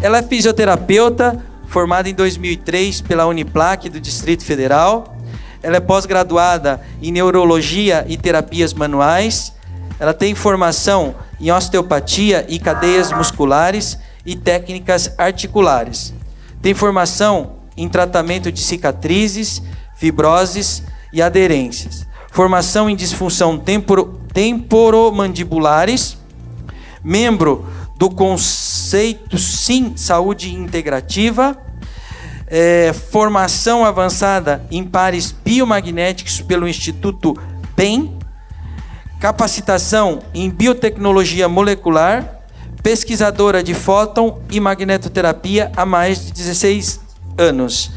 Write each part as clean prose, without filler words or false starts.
Ela é fisioterapeuta, formada em 2003 pela Uniplac do Distrito Federal. Ela é pós-graduada em Neurologia e Terapias Manuais. Ela tem formação em Osteopatia e Cadeias Musculares e Técnicas Articulares. Tem formação em Tratamento de Cicatrizes, Fibroses e Aderências. Formação em Disfunção Temporomandibulares. Membro do Conceito SIM Saúde Integrativa. Formação avançada em pares biomagnéticos pelo Instituto PEN. Capacitação em biotecnologia molecular. Pesquisadora de fóton e magnetoterapia há mais de 16 anos.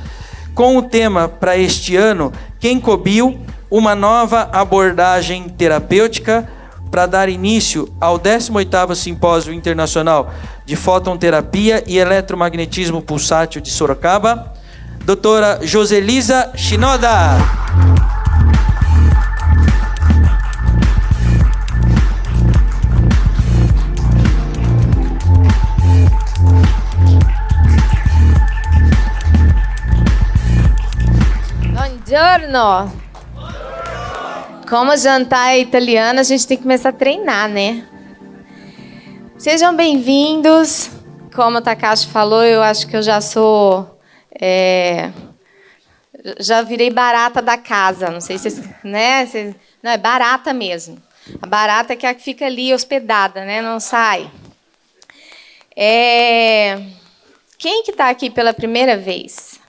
Com o tema para este ano, Kenkobio, uma nova abordagem terapêutica, para dar início ao 18º Simpósio Internacional de Fotonterapia e Eletromagnetismo Pulsátil de Sorocaba, doutora Joselisa Shinoda. Buongiorno! Como jantar é italiano, a gente tem que começar a treinar, né? Sejam bem-vindos. Como o Takashi falou, eu acho que eu já sou... já virei barata da casa. Não sei se vocês... Né? Não, é barata mesmo. A barata é que fica ali hospedada, né? Não sai. Quem que está aqui pela primeira vez?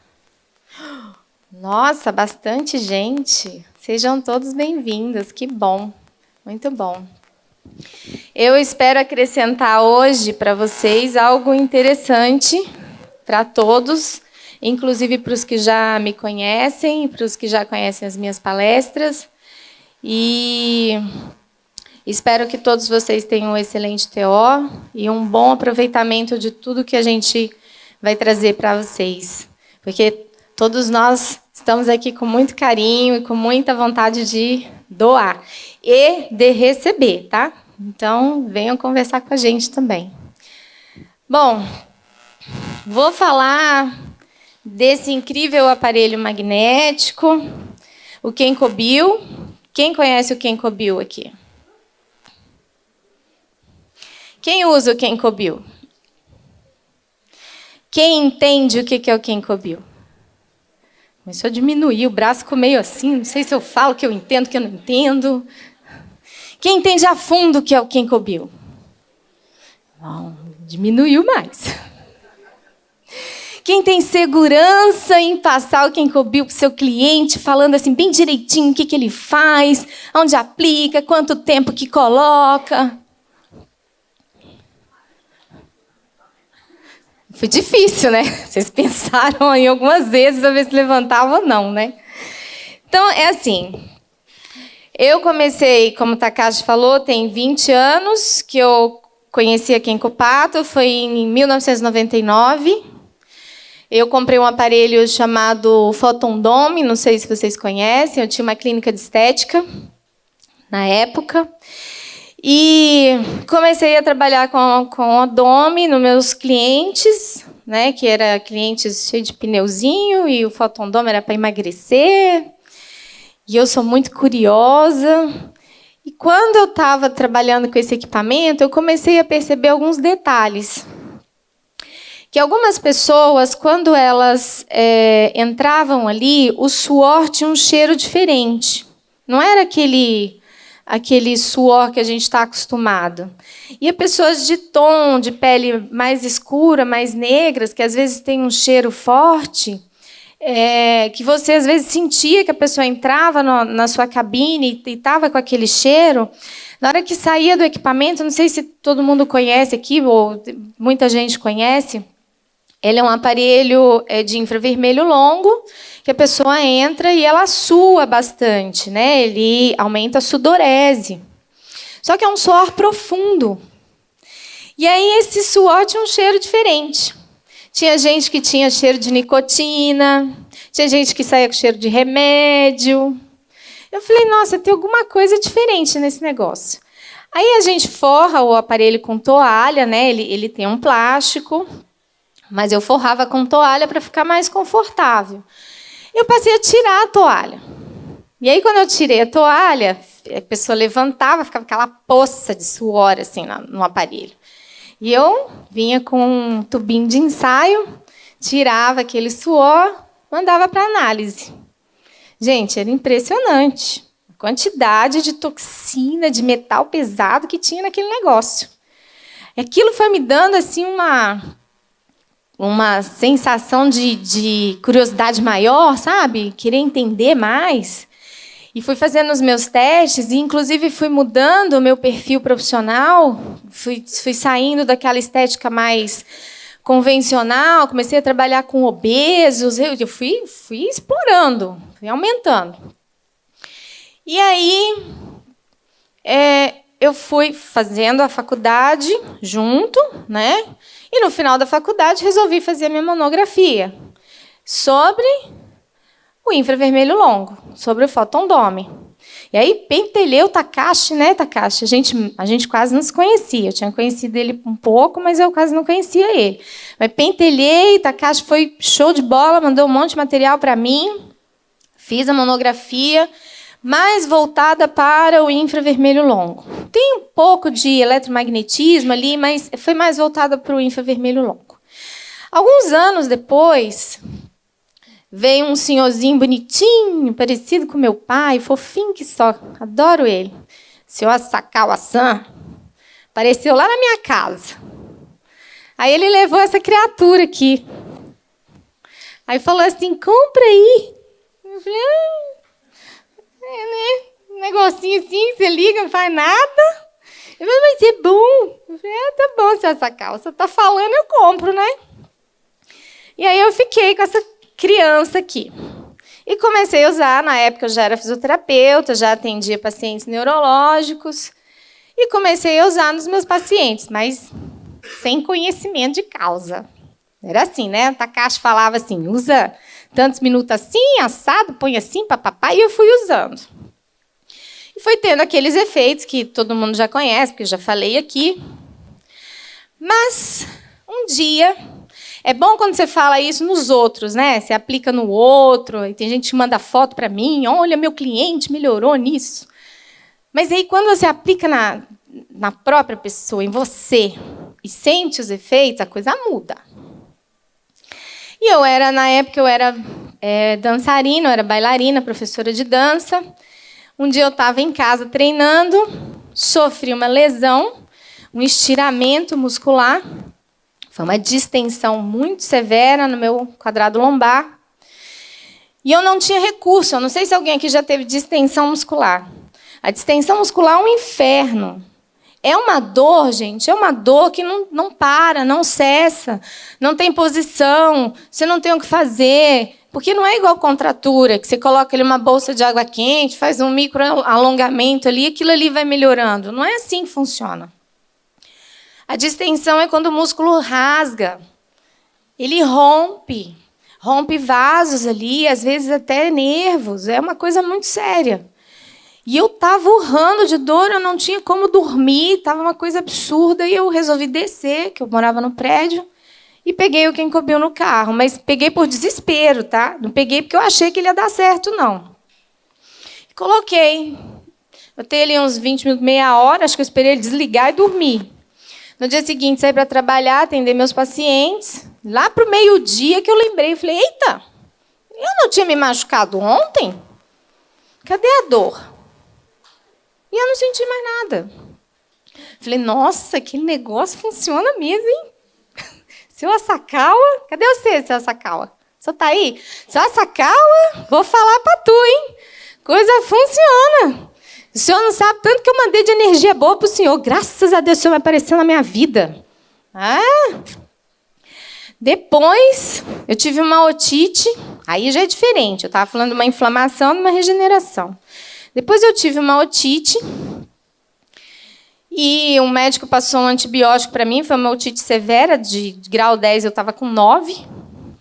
Nossa, bastante gente. Sejam todos bem-vindos. Que bom. Muito bom. Eu espero acrescentar hoje para vocês algo interessante para todos, inclusive para os que já me conhecem e para os que já conhecem as minhas palestras. E espero que todos vocês tenham um excelente TO e um bom aproveitamento de tudo que a gente vai trazer para vocês. Porque todos nós estamos aqui com muito carinho e com muita vontade de doar e de receber, tá? Então, venham conversar com a gente também. Bom, vou falar desse incrível aparelho magnético, o Kenkobio. Quem conhece o Kenkobio aqui? Quem usa o Kenkobio? Quem entende o que é o Kenkobio? Começou a diminuir, o braço ficou meio assim, não sei se eu falo que eu entendo, que eu não entendo. Quem entende a fundo o que é o Kenkobio? Não, diminuiu mais. Quem tem segurança em passar o Kenkobio para o seu cliente, falando assim bem direitinho o que ele faz, onde aplica, quanto tempo que coloca? Foi difícil, né? Vocês pensaram aí algumas vezes para ver se levantava ou não, né? Então, é assim. Eu comecei, como o Takashi falou, tem 20 anos que eu conheci a Kenkopato, foi em 1999. Eu comprei um aparelho chamado Photon Dome, não sei se vocês conhecem, eu tinha uma clínica de estética na época. E comecei a trabalhar com a Dome nos meus clientes, né, que eram clientes cheios de pneuzinho, e o Photon Dome era para emagrecer. E eu sou muito curiosa. E quando eu estava trabalhando com esse equipamento, eu comecei a perceber alguns detalhes. Que algumas pessoas, quando elas entravam ali, o suor tinha um cheiro diferente. Não era aquele suor que a gente está acostumado. E pessoas de tom, de pele mais escura, mais negras, que às vezes tem um cheiro forte, que você às vezes sentia que a pessoa entrava na sua cabine e estava com aquele cheiro, na hora que saía do equipamento, não sei se todo mundo conhece aqui, ou muita gente conhece, ele é um aparelho de infravermelho longo, que a pessoa entra e ela sua bastante, né? Ele aumenta a sudorese. Só que é um suor profundo. E aí esse suor tinha um cheiro diferente. Tinha gente que tinha cheiro de nicotina, tinha gente que saía com cheiro de remédio. Eu falei, nossa, tem alguma coisa diferente nesse negócio. Aí a gente forra o aparelho com toalha, né? Ele tem um plástico. mas eu forrava com toalha para ficar mais confortável. Eu passei a tirar a toalha. E aí, quando eu tirei a toalha, a pessoa levantava, ficava aquela poça de suor assim, no aparelho. E eu vinha com um tubinho de ensaio, tirava aquele suor, mandava para análise. Gente, era impressionante a quantidade de toxina, de metal pesado que tinha naquele negócio. Aquilo foi me dando assim uma sensação de curiosidade maior, sabe? Querer entender mais. E fui fazendo os meus testes, e inclusive fui mudando o meu perfil profissional, fui saindo daquela estética mais convencional, comecei a trabalhar com obesos, eu fui explorando, fui aumentando. E aí eu fui fazendo a faculdade junto, né? E no final da faculdade resolvi fazer a minha monografia sobre o infravermelho longo, sobre o fóton dome. E aí pentelhei o Takashi, né, Takashi? A gente quase não se conhecia. Eu tinha conhecido ele um pouco, mas eu quase não conhecia ele. Mas pentelhei, Takashi foi show de bola, mandou um monte de material para mim. Fiz a monografia, mais voltada para o infravermelho longo. Tem um pouco de eletromagnetismo ali, mas foi mais voltada para o infravermelho longo. Alguns anos depois, veio um senhorzinho bonitinho, parecido com meu pai, fofinho que só, adoro ele. O senhor Asakawa-san apareceu lá na minha casa. Aí ele levou essa criatura aqui. Aí falou assim, compra aí. Eu falei, né? Um negocinho assim, você liga, não faz nada. Eu falei, mas é bom. Eu falei, tá bom, senhor Asakawa, você tá falando, eu compro, né? E aí eu fiquei com essa criança aqui. E comecei a usar, na época eu já era fisioterapeuta, já atendia pacientes neurológicos, e comecei a usar nos meus pacientes, mas sem conhecimento de causa. Era assim, né? O Takashi falava assim, usa tantos minutos assim, assado, põe assim, papapá, e eu fui usando. E foi tendo aqueles efeitos que todo mundo já conhece, porque eu já falei aqui. Mas, um dia, é bom quando você fala isso nos outros, né? Você aplica no outro, e tem gente que manda foto para mim, olha, meu cliente melhorou nisso. Mas aí, quando você aplica na própria pessoa, em você, e sente os efeitos, a coisa muda. E na época, eu era dançarina, eu era bailarina, professora de dança. Um dia eu estava em casa treinando, sofri uma lesão, um estiramento muscular. Foi uma distensão muito severa no meu quadrado lombar. E eu não tinha recurso. Eu não sei se alguém aqui já teve distensão muscular. A distensão muscular é um inferno. É uma dor, gente, é uma dor que não para, não cessa, não tem posição, você não tem o que fazer. Porque não é igual contratura, que você coloca ali uma bolsa de água quente, faz um micro alongamento ali, aquilo ali vai melhorando. Não é assim que funciona. A distensão é quando o músculo rasga. Ele rompe vasos ali, às vezes até nervos. É uma coisa muito séria. E eu estava urrando de dor, eu não tinha como dormir, estava uma coisa absurda, e eu resolvi descer, que eu morava no prédio, e peguei o que coube no carro. Mas peguei por desespero, tá? Não peguei porque eu achei que ele ia dar certo, não. Coloquei. Botei ali uns 20 minutos, meia hora, acho que eu esperei ele desligar e dormir. No dia seguinte, saí para trabalhar, atender meus pacientes. Lá para o meio-dia que eu lembrei, eu falei, eita, eu não tinha me machucado ontem? Cadê a dor? E eu não senti mais nada. Falei, nossa, aquele negócio funciona mesmo, hein? Seu Asakawa, cadê você, seu Asakawa? Você está aí? Seu Asakawa, vou falar para tu, hein? Coisa funciona. O senhor não sabe tanto que eu mandei de energia boa para o senhor. Graças a Deus, o senhor vai aparecer na minha vida. Depois, eu tive uma otite. Aí já é diferente. Eu estava falando de uma inflamação e uma regeneração. Depois eu tive uma otite. E um médico passou um antibiótico para mim. Foi uma otite severa, de grau 10, eu estava com 9. Para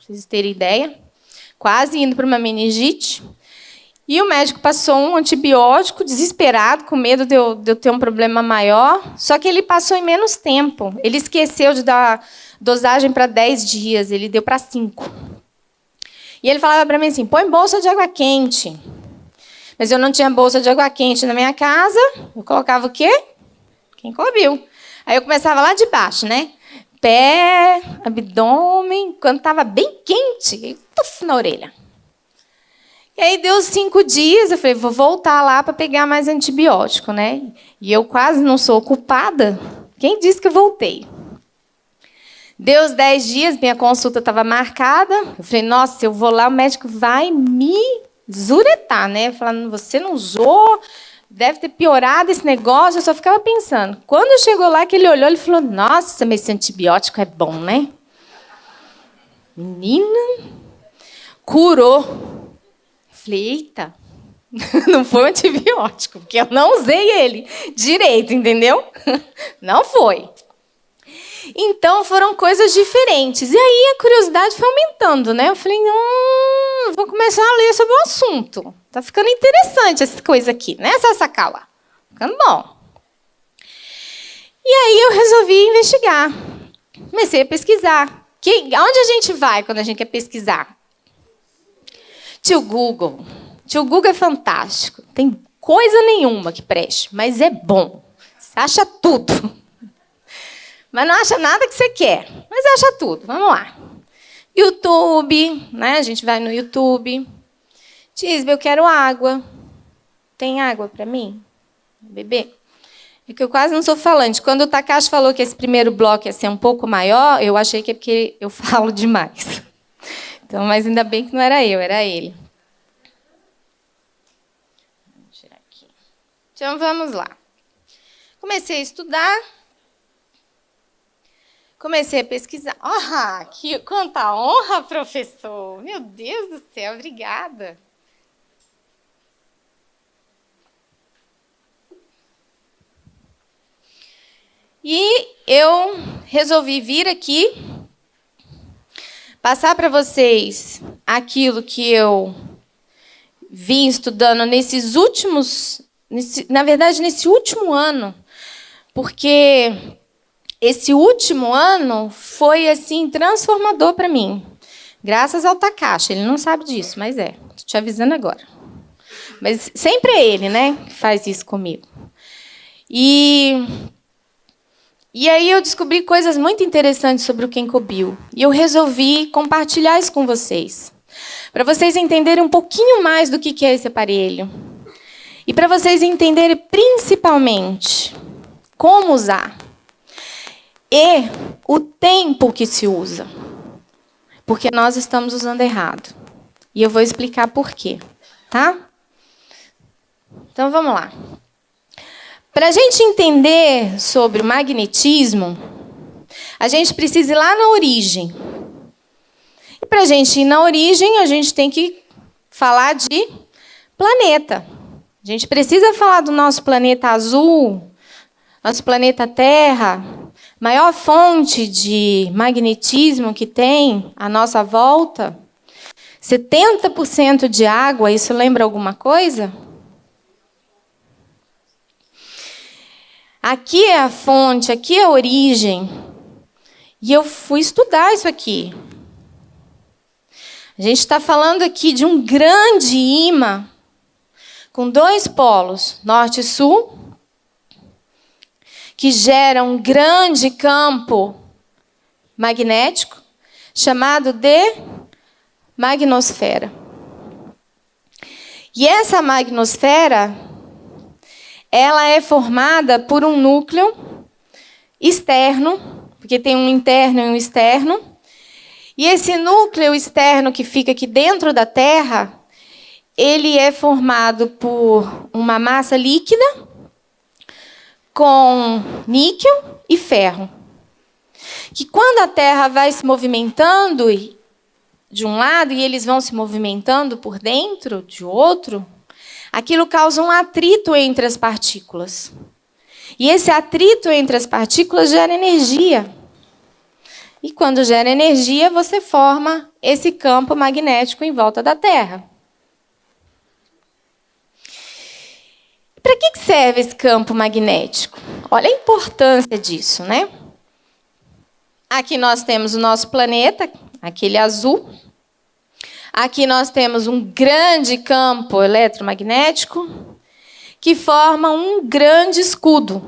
vocês terem ideia. Quase indo para uma meningite. E o médico passou um antibiótico, desesperado, com medo de eu ter um problema maior. Só que ele passou em menos tempo. Ele esqueceu de dar dosagem para 10 dias, ele deu para 5. E ele falava para mim assim, põe bolsa de água quente. Mas eu não tinha bolsa de água quente na minha casa. Eu colocava o quê? Quem cobriu. Aí eu começava lá de baixo, né? Pé, abdômen. Quando estava bem quente, tuf, na orelha. E aí deu 5 dias, eu falei, vou voltar lá para pegar mais antibiótico, né? E eu quase não sou culpada. Quem disse que eu voltei? Deu os 10 dias, minha consulta estava marcada. Eu falei, nossa, eu vou lá, o médico vai me zuretar, né? Falando, você não usou, deve ter piorado esse negócio. Eu só ficava pensando. Quando chegou lá, que ele olhou, ele falou, nossa, mas esse antibiótico é bom, né? Menina, curou. Eu falei, eita, não foi um antibiótico, porque eu não usei ele direito, entendeu? Não foi. Então, foram coisas diferentes. E aí, a curiosidade foi aumentando, né? Eu falei, vou começar a ler sobre o assunto. Tá ficando interessante essa coisa aqui, né, Sasakawa? Ficando bom. E aí, eu resolvi investigar. Comecei a pesquisar. Aonde a gente vai quando a gente quer pesquisar? Tio Google. Tio Google é fantástico. Tem coisa nenhuma que preste, mas é bom. Você acha tudo. Mas não acha nada que você quer. Mas acha tudo. Vamos lá. YouTube, né? A gente vai no YouTube. Diz, eu quero água. Tem água para mim? Beber? É que eu quase não sou falante. Quando o Takashi falou que esse primeiro bloco ia ser um pouco maior, eu achei que é porque eu falo demais. Então, mas ainda bem que não era eu, era ele. Vou tirar aqui. Então, vamos lá. Comecei a estudar. Comecei a pesquisar. Quanta honra, professor! Meu Deus do céu, obrigada. E eu resolvi vir aqui, passar para vocês aquilo que eu vim estudando nesse último ano, porque esse último ano foi assim transformador para mim. Graças ao Takashi, ele não sabe disso, mas é. Estou te avisando agora. Mas sempre é ele, né, que faz isso comigo. E aí eu descobri coisas muito interessantes sobre o Kenkobio. E eu resolvi compartilhar isso com vocês. Para vocês entenderem um pouquinho mais do que é esse aparelho. E para vocês entenderem principalmente como usar. E o tempo que se usa. Porque nós estamos usando errado. E eu vou explicar por quê. Tá? Então, vamos lá. Para a gente entender sobre o magnetismo, a gente precisa ir lá na origem. E para a gente ir na origem, a gente tem que falar de planeta. A gente precisa falar do nosso planeta azul, nosso planeta Terra, maior fonte de magnetismo que tem à nossa volta. 70% de água, isso lembra alguma coisa? Aqui é a fonte, aqui é a origem. E eu fui estudar isso aqui. A gente está falando aqui de um grande ímã com 2 polos, norte e sul, que gera um grande campo magnético chamado de magnosfera. E essa magnosfera, ela é formada por um núcleo externo, porque tem um interno e um externo. E esse núcleo externo que fica aqui dentro da Terra, ele é formado por uma massa líquida com níquel e ferro. Que quando a Terra vai se movimentando de um lado e eles vão se movimentando por dentro de outro, aquilo causa um atrito entre as partículas. E esse atrito entre as partículas gera energia. E quando gera energia, você forma esse campo magnético em volta da Terra. para que serve esse campo magnético? Olha a importância disso, né? Aqui nós temos o nosso planeta, aquele azul. Aqui nós temos um grande campo eletromagnético que forma um grande escudo.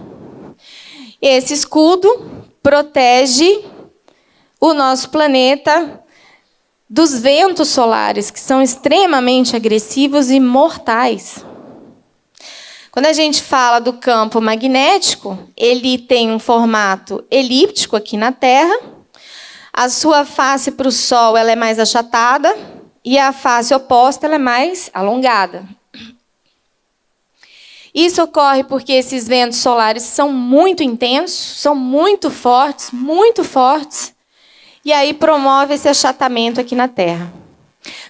Esse escudo protege o nosso planeta dos ventos solares, que são extremamente agressivos e mortais. Quando a gente fala do campo magnético, ele tem um formato elíptico aqui na Terra. A sua face para o Sol ela é mais achatada e a face oposta ela é mais alongada. Isso ocorre porque esses ventos solares são muito intensos, são muito fortes, e aí promove esse achatamento aqui na Terra.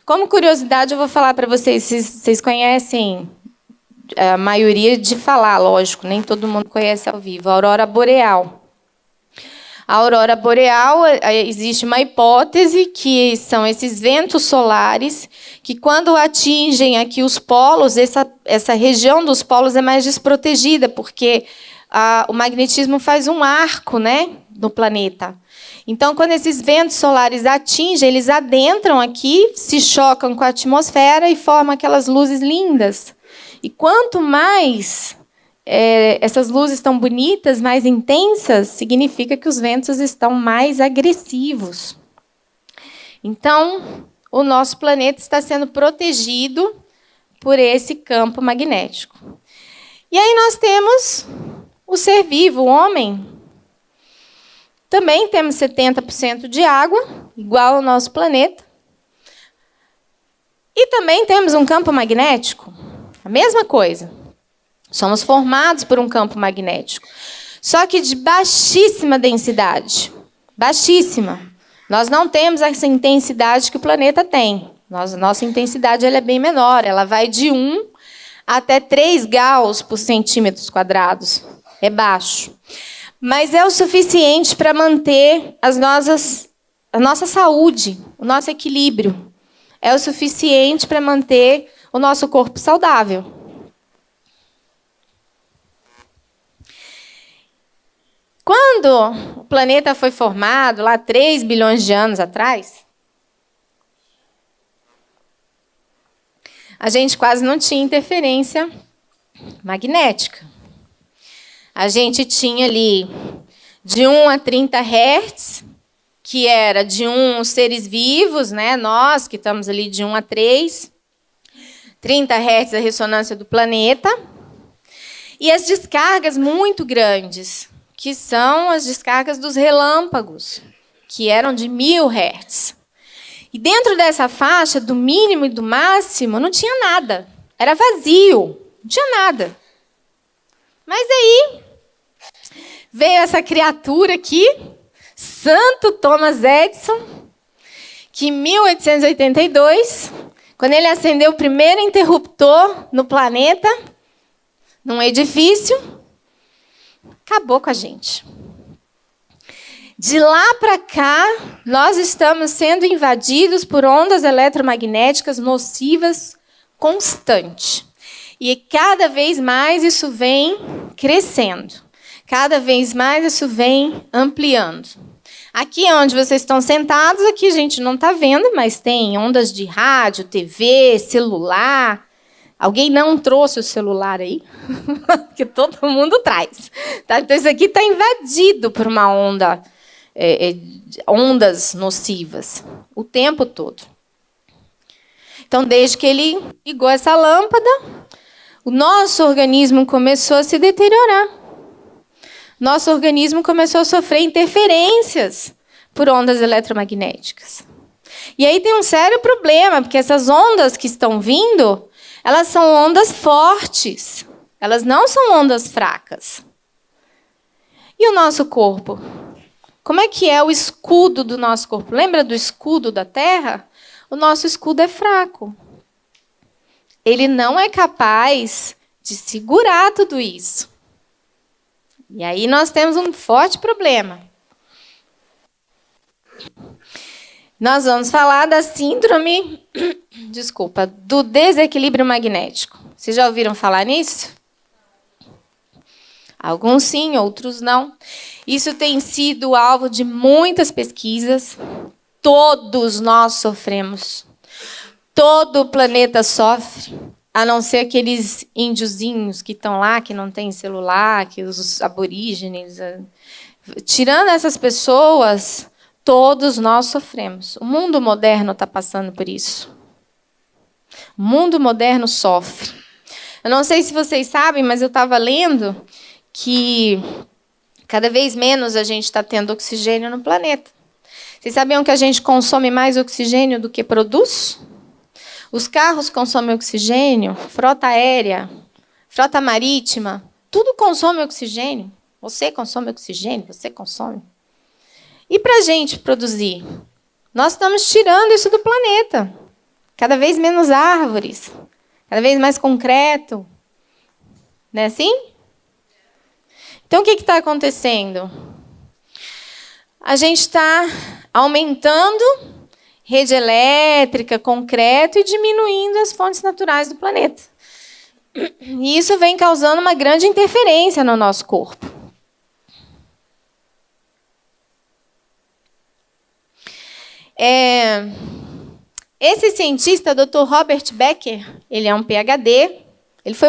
Como curiosidade, eu vou falar para vocês, vocês conhecem a maioria de falar, lógico, nem todo mundo conhece ao vivo, a aurora boreal. A aurora boreal, existe uma hipótese que são esses ventos solares que, quando atingem aqui os polos, essa região dos polos é mais desprotegida, porque o magnetismo faz um arco, né, no planeta. Então, quando esses ventos solares atingem, eles adentram aqui, se chocam com a atmosfera e formam aquelas luzes lindas. E quanto mais essas luzes estão bonitas, mais intensas, significa que os ventos estão mais agressivos. Então, o nosso planeta está sendo protegido por esse campo magnético. E aí nós temos o ser vivo, o homem. Também temos 70% de água, igual ao nosso planeta. E também temos um campo magnético. A mesma coisa. Somos formados por um campo magnético. Só que de baixíssima densidade. Baixíssima. Nós não temos essa intensidade que o planeta tem. Nossa intensidade ela é bem menor. Ela vai de 1 até 3 Gauss por centímetros quadrados. É baixo. Mas é o suficiente para manter a nossa saúde, o nosso equilíbrio. É o suficiente para manter o nosso corpo saudável. Quando o planeta foi formado, lá 3 bilhões de anos atrás, a gente quase não tinha interferência magnética. A gente tinha ali de 1 a 30 Hz, que era de os seres vivos, né? Nós que estamos ali de 1 a 3. 30 Hz a ressonância do planeta. E as descargas muito grandes, que são as descargas dos relâmpagos, que eram de 1000 Hz. E dentro dessa faixa, do mínimo e do máximo, não tinha nada. Era vazio, não tinha nada. Mas aí veio essa criatura aqui, Santo Thomas Edison, que em 1882, quando ele acendeu o primeiro interruptor no planeta, num edifício, acabou com a gente. De lá para cá, nós estamos sendo invadidos por ondas eletromagnéticas nocivas constante. E cada vez mais isso vem crescendo. Cada vez mais isso vem ampliando. Aqui onde vocês estão sentados, aqui a gente não está vendo, mas tem ondas de rádio, TV, celular. Alguém não trouxe o celular aí? Porque todo mundo traz. Tá? Então isso aqui está invadido por uma onda, ondas nocivas, o tempo todo. Então, desde que ele ligou essa lâmpada, o nosso organismo começou a se deteriorar. Nosso organismo começou a sofrer interferências por ondas eletromagnéticas. E aí tem um sério problema, porque essas ondas que estão vindo, elas são ondas fortes. Elas não são ondas fracas. E o nosso corpo? Como é que é o escudo do nosso corpo? Lembra do escudo da Terra? O nosso escudo é fraco. Ele não é capaz de segurar tudo isso. E aí nós temos um forte problema. Nós vamos falar da síndrome, do desequilíbrio magnético. Vocês já ouviram falar nisso? Alguns sim, outros não. Isso tem sido alvo de muitas pesquisas. Todos nós sofremos. Todo o planeta sofre, a não ser aqueles índiozinhos que estão lá, que não têm celular, que os aborígenes. Tirando essas pessoas, todos nós sofremos. O mundo moderno está passando por isso. O mundo moderno sofre. Eu não sei se vocês sabem, mas eu estava lendo que cada vez menos a gente está tendo oxigênio no planeta. Vocês sabiam que a gente consome mais oxigênio do que produz? Os carros consomem oxigênio, frota aérea, frota marítima, tudo consome oxigênio. Você consome oxigênio, você consome. E para a gente produzir? Nós estamos tirando isso do planeta. Cada vez menos árvores, cada vez mais concreto. Não é assim? Então, o que está acontecendo? A gente está aumentando rede elétrica, concreto e diminuindo as fontes naturais do planeta. E isso vem causando uma grande interferência no nosso corpo. Esse cientista, Dr. Robert Becker, ele é um PhD, ele foi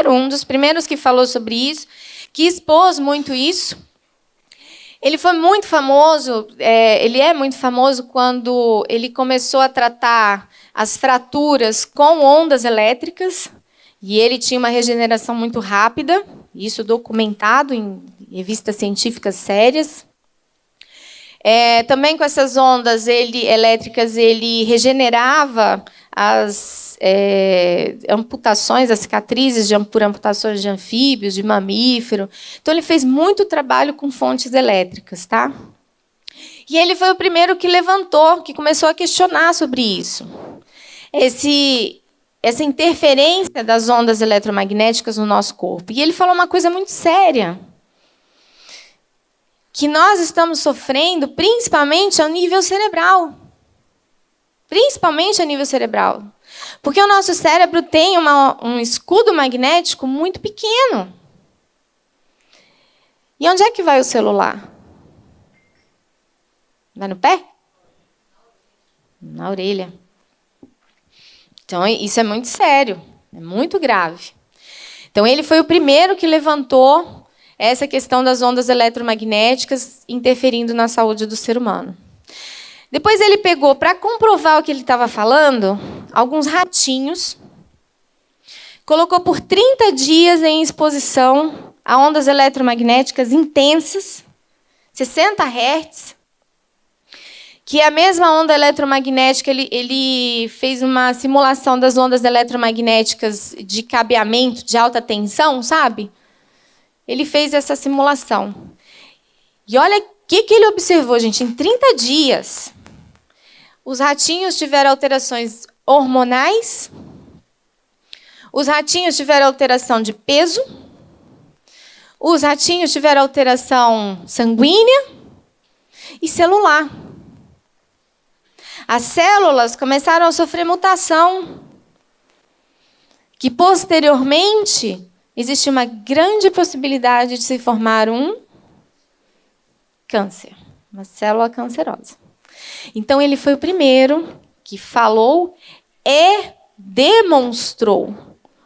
um dos primeiros que falou sobre isso, que expôs muito isso. Ele foi muito famoso, ele é muito famoso quando ele começou a tratar as fraturas com ondas elétricas, e ele tinha uma regeneração muito rápida, isso documentado em revistas científicas sérias. Também com essas ondas elétricas, ele regenerava as amputações, as cicatrizes por amputações de anfíbios, de mamífero. Então, ele fez muito trabalho com fontes elétricas. Tá? E ele foi o primeiro que levantou, que começou a questionar sobre isso. Essa interferência das ondas eletromagnéticas no nosso corpo. E ele falou uma coisa muito séria, que nós estamos sofrendo principalmente ao nível cerebral. Principalmente a nível cerebral. Porque o nosso cérebro tem um escudo magnético muito pequeno. E onde é que vai o celular? Vai no pé? Na orelha. Então, isso é muito sério, é muito grave. Então, ele foi o primeiro que levantou essa questão das ondas eletromagnéticas interferindo na saúde do ser humano. Depois ele pegou, para comprovar o que ele estava falando, alguns ratinhos, colocou por 30 dias em exposição a ondas eletromagnéticas intensas, 60 Hz, que é a mesma onda eletromagnética, ele fez uma simulação das ondas eletromagnéticas de cabeamento, de alta tensão, sabe? Ele fez essa simulação. E olha o que ele observou, gente. Em 30 dias, os ratinhos tiveram alterações hormonais, os ratinhos tiveram alteração de peso, os ratinhos tiveram alteração sanguínea e celular. As células começaram a sofrer mutação, que posteriormente existe uma grande possibilidade de se formar um câncer, uma célula cancerosa. Então, ele foi o primeiro que falou e demonstrou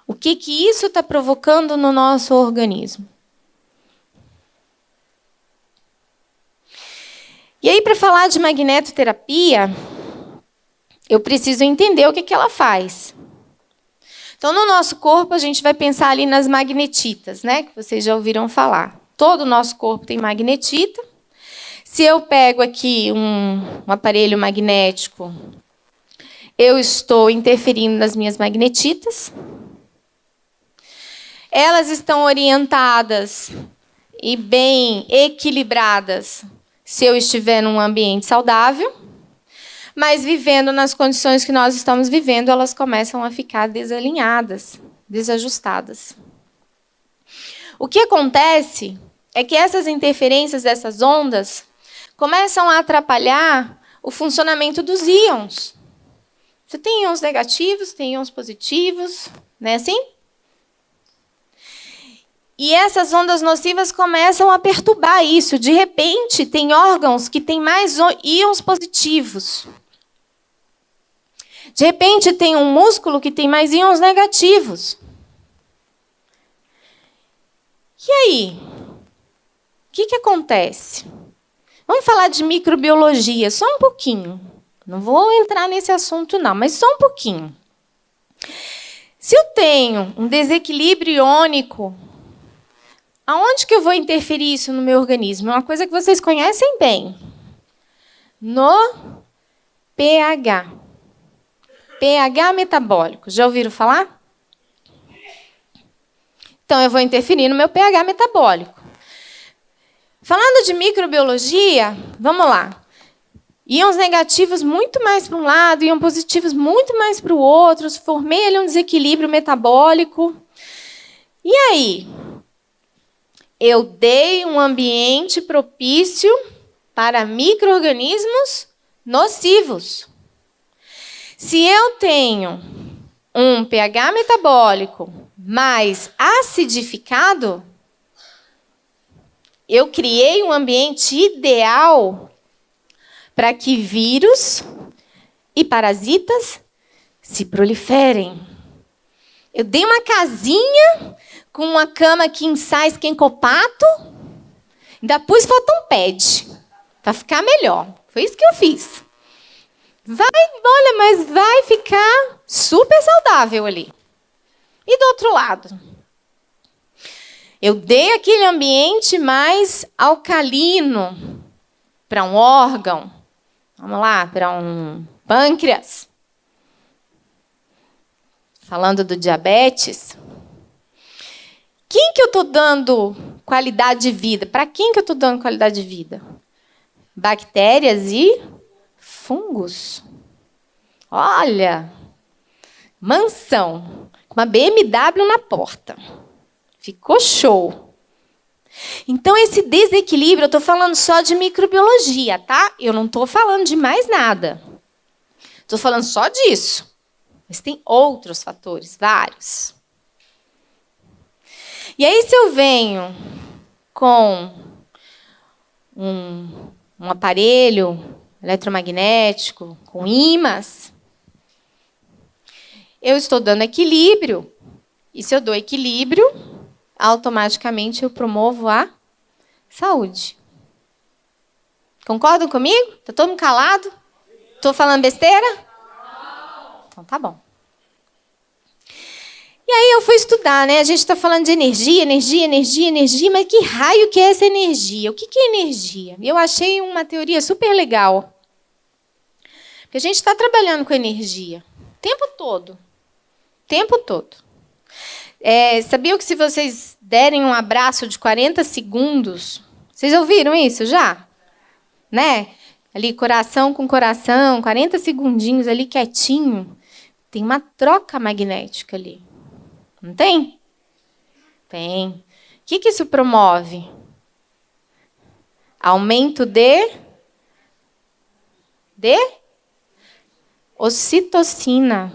o que isso está provocando no nosso organismo. E aí, para falar de magnetoterapia, eu preciso entender o que ela faz. Então, no nosso corpo, a gente vai pensar ali nas magnetitas, né, que vocês já ouviram falar. Todo o nosso corpo tem magnetita. Se eu pego aqui um aparelho magnético, eu estou interferindo nas minhas magnetitas. Elas estão orientadas e bem equilibradas se eu estiver num ambiente saudável. Mas vivendo nas condições que nós estamos vivendo, elas começam a ficar desalinhadas, desajustadas. O que acontece é que essas interferências dessas ondas começam a atrapalhar o funcionamento dos íons. Você tem íons negativos, tem íons positivos, não é assim? E essas ondas nocivas começam a perturbar isso. De repente, tem órgãos que têm mais íons positivos. De repente, tem um músculo que tem mais íons negativos. E aí? O que acontece? Vamos falar de microbiologia, só um pouquinho. Não vou entrar nesse assunto, não, mas só um pouquinho. Se eu tenho um desequilíbrio iônico, aonde que eu vou interferir isso no meu organismo? É uma coisa que vocês conhecem bem. No pH. pH metabólico. Já ouviram falar? Então, eu vou interferir no meu pH metabólico. Falando de microbiologia, vamos lá. Íons negativos muito mais para um lado, íons positivos muito mais para o outro. Formei ali um desequilíbrio metabólico. E aí? Eu dei um ambiente propício para micro-organismos nocivos. Se eu tenho um pH metabólico mais acidificado, eu criei um ambiente ideal para que vírus e parasitas se proliferem. Eu dei uma casinha com uma cama king size quencopato, ainda pus fotompad para ficar melhor. Foi isso que eu fiz. Olha, mas vai ficar super saudável ali. E do outro lado? Eu dei aquele ambiente mais alcalino para um órgão. Vamos lá, para um pâncreas. Falando do diabetes. Quem que eu estou dando qualidade de vida? Para quem que eu estou dando qualidade de vida? Bactérias e fungos. Olha, mansão, com uma BMW na porta. Ficou show. Então, esse desequilíbrio, eu estou falando só de microbiologia, tá? Eu não estou falando de mais nada. Estou falando só disso. Mas tem outros fatores, vários. E aí, se eu venho com um aparelho eletromagnético, com ímãs, eu estou dando equilíbrio. E se eu dou equilíbrio, automaticamente eu promovo a saúde. Concordam comigo? Está todo mundo calado? Estou falando besteira? Então tá bom. E aí eu fui estudar, né? A gente está falando de energia, mas que raio que é essa energia? O que é energia? Eu achei uma teoria super legal. Porque a gente está trabalhando com energia o tempo todo. O tempo todo. Sabiam que se vocês derem um abraço de 40 segundos, vocês ouviram isso já? Né? Ali, coração com coração, 40 segundinhos ali quietinho, tem uma troca magnética ali. Não tem? Tem. O que isso promove? Aumento de ocitocina.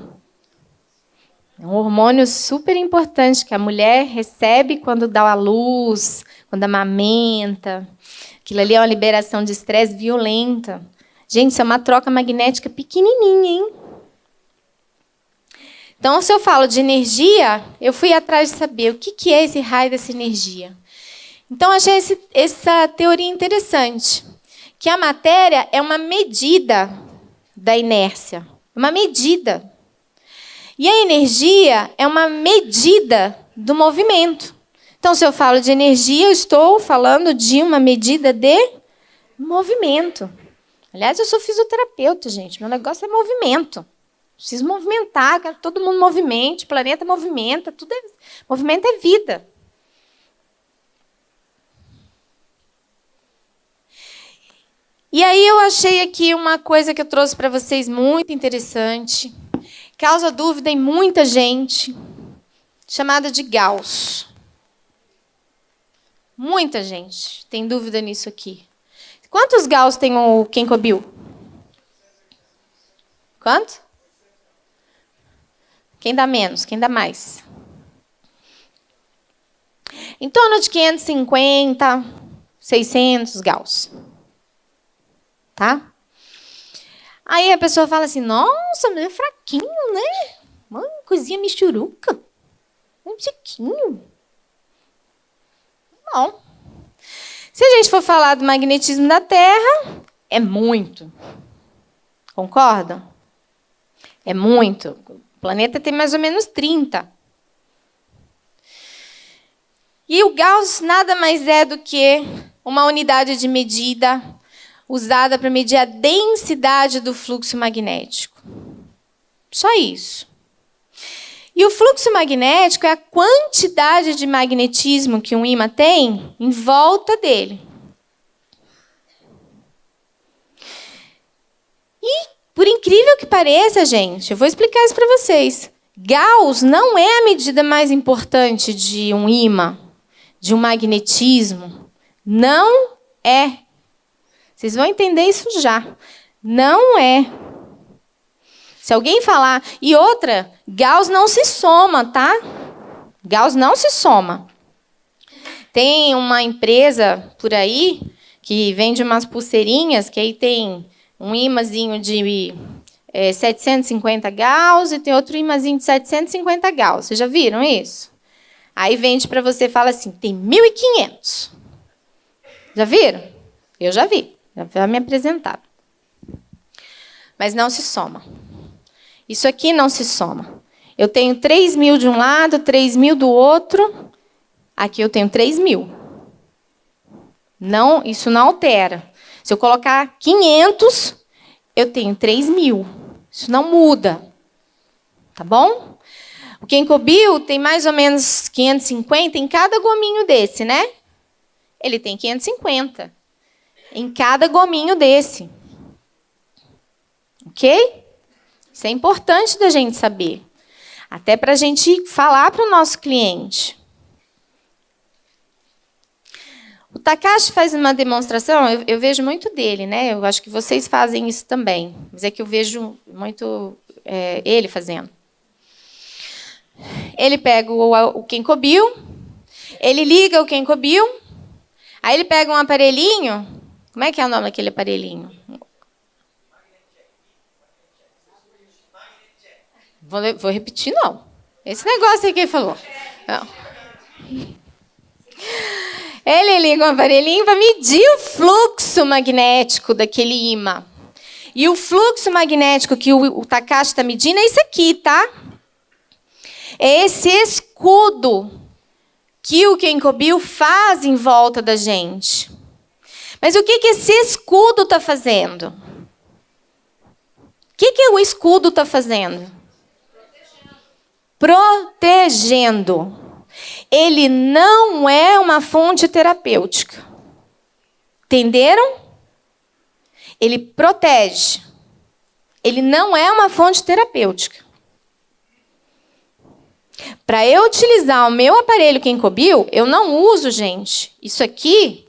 É um hormônio super importante que a mulher recebe quando dá à luz, quando amamenta. Aquilo ali é uma liberação de estresse violenta. Gente, isso é uma troca magnética pequenininha, hein? Então, se eu falo de energia, eu fui atrás de saber o que é esse raio dessa energia. Então, achei essa teoria interessante, que a matéria é uma medida da inércia, uma medida. E a energia é uma medida do movimento. Então, se eu falo de energia, eu estou falando de uma medida de movimento. Aliás, eu sou fisioterapeuta, gente. Meu negócio é movimento. Preciso movimentar, quero que todo mundo movimente, o planeta movimenta, movimento é vida. E aí eu achei aqui uma coisa que eu trouxe para vocês muito interessante, causa dúvida em muita gente, chamada de Gauss. Muita gente tem dúvida nisso aqui. Quantos Gauss tem o Kenkobil? Quanto? Quem dá menos? Quem dá mais? Em torno de 550, 600 Gauss. Tá? Aí a pessoa fala assim, nossa, mas é fraquinho, né? Uma coisinha michuruca. Um tiquinho. Não. Se a gente for falar do magnetismo da Terra, é muito. Concordam? É muito. O planeta tem mais ou menos 30. E o Gauss nada mais é do que uma unidade de medida usada para medir a densidade do fluxo magnético. Só isso. E o fluxo magnético é a quantidade de magnetismo que um ímã tem em volta dele. E, por incrível que pareça, gente, eu vou explicar isso para vocês. Gauss não é a medida mais importante de um ímã, de um magnetismo. Não é. Vocês vão entender isso já. Não é. Se alguém falar... E outra, Gauss não se soma, tá? Gauss não se soma. Tem uma empresa por aí que vende umas pulseirinhas, que aí tem um ímãzinho de 750 Gauss e tem outro ímãzinho de 750 Gauss. Vocês já viram isso? Aí vende para você e fala assim, tem 1.500. Já viram? Eu já vi. Já me apresentaram. Mas não se soma. Isso aqui não se soma. Eu tenho 3.000 de um lado, 3.000 do outro. Aqui eu tenho 3.000. Não, isso não altera. Se eu colocar 500, eu tenho 3.000. Isso não muda. Tá bom? O Kenkobil tem mais ou menos 550 em cada gominho desse, né? Ele tem 550 em cada gominho desse. Ok? Isso é importante da gente saber. Até para a gente falar para o nosso cliente. O Takashi faz uma demonstração, eu vejo muito dele, né? Eu acho que vocês fazem isso também. Mas é que eu vejo muito ele fazendo. Ele pega o Kenkobil, ele liga o Kenkobil, aí ele pega um aparelhinho. Como é que é o nome daquele aparelhinho? Vou repetir, não. Esse negócio aí que ele falou. Não. Ele liga um aparelhinho para medir o fluxo magnético daquele ímã. E o fluxo magnético que o Takashi está medindo é isso aqui, tá? É esse escudo que o Kenkobil faz em volta da gente. Mas o que esse escudo está fazendo? O que o escudo está fazendo? Protegendo. Ele não é uma fonte terapêutica. Entenderam? Ele protege. Ele não é uma fonte terapêutica. Para eu utilizar o meu aparelho Kenkobil, eu não uso, gente, isso aqui.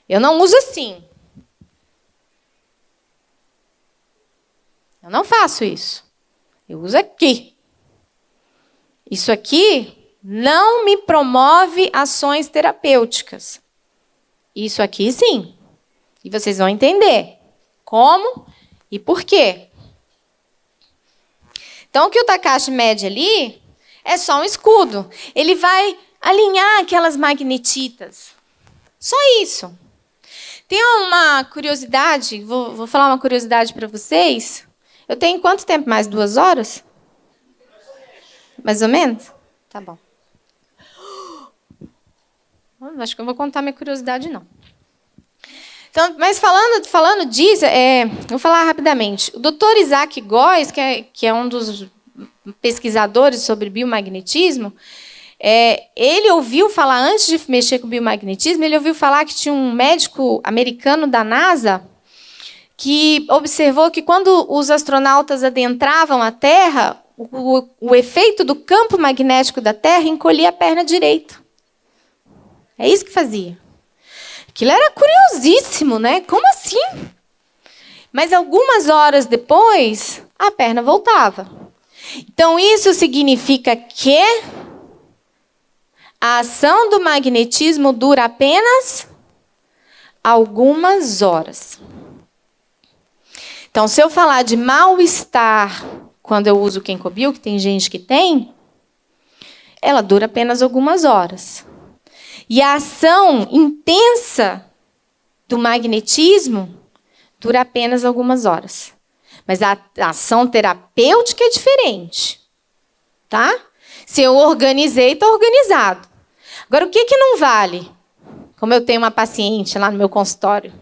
Eu não uso assim. Eu não faço isso. Eu uso aqui. Isso aqui não me promove ações terapêuticas. Isso aqui, sim. E vocês vão entender como e por quê. Então, o que o Takashi mede ali é só um escudo. Ele vai alinhar aquelas magnetitas. Só isso. Tem uma curiosidade, vou falar uma curiosidade para vocês. Eu tenho quanto tempo mais? 2 horas? Mais ou menos? Tá bom. Acho que eu não vou contar minha curiosidade, não. Então, mas falando disso, vou falar rapidamente. O Dr. Isaac Góes, que é um dos pesquisadores sobre biomagnetismo, ele ouviu falar, antes de mexer com biomagnetismo, ele ouviu falar que tinha um médico americano da NASA que observou que quando os astronautas adentravam a Terra, o efeito do campo magnético da Terra encolhia a perna direita. É isso que fazia. Aquilo era curiosíssimo, né? Como assim? Mas algumas horas depois, a perna voltava. Então, isso significa que A ação do magnetismo dura apenas algumas horas. Então, se eu falar de mal-estar quando eu uso o Ginkgo Bio, que tem gente que tem, ela dura apenas algumas horas. E a ação intensa do magnetismo dura apenas algumas horas. Mas a ação terapêutica é diferente. Tá? Se eu organizei, está organizado. Agora, o que não vale? Como eu tenho uma paciente lá no meu consultório,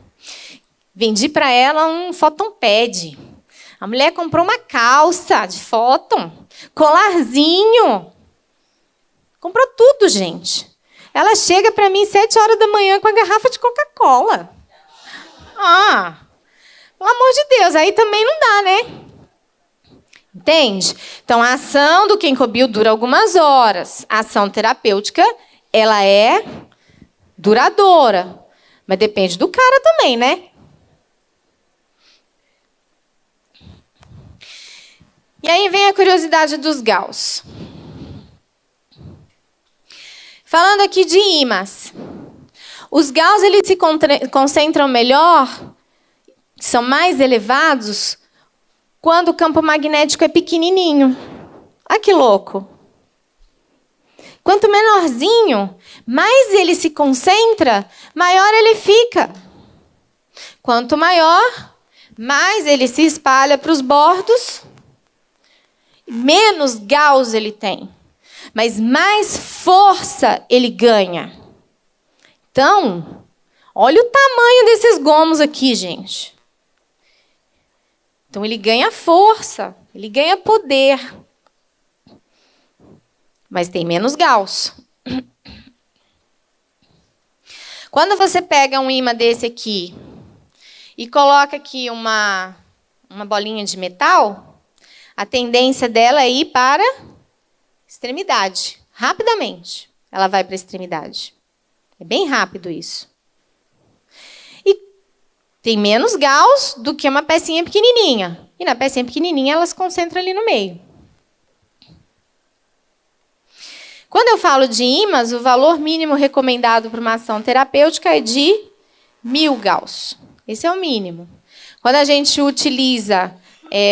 vendi para ela um Photon Pad. A mulher comprou uma calça de fóton, colarzinho. Comprou tudo, gente. Ela chega para mim 7 horas da manhã com a garrafa de Coca-Cola. Pelo amor de Deus, aí também não dá, né? Entende? Então, a ação do Ginkgo Bio dura algumas horas. A ação terapêutica, ela é duradoura. Mas depende do cara também, né? E aí vem a curiosidade dos Gauss. Falando aqui de ímãs. Os Gauss, eles se concentram melhor, são mais elevados, quando o campo magnético é pequenininho. Olha que louco. Quanto menorzinho, mais ele se concentra, maior ele fica. Quanto maior, mais ele se espalha para os bordos, menos Gauss ele tem. Mas mais força ele ganha. Então, olha o tamanho desses gomos aqui, gente. Então, ele ganha força, ele ganha poder. Mas tem menos Gauss. Quando você pega um ímã desse aqui e coloca aqui uma bolinha de metal, a tendência dela é ir para extremidade. Rapidamente, ela vai para a extremidade. É bem rápido isso. E tem menos Gauss do que uma pecinha pequenininha. E na pecinha pequenininha, ela se concentra ali no meio. Quando eu falo de ímãs, o valor mínimo recomendado para uma ação terapêutica é de 1000 Gauss. Esse é o mínimo. Quando a gente utiliza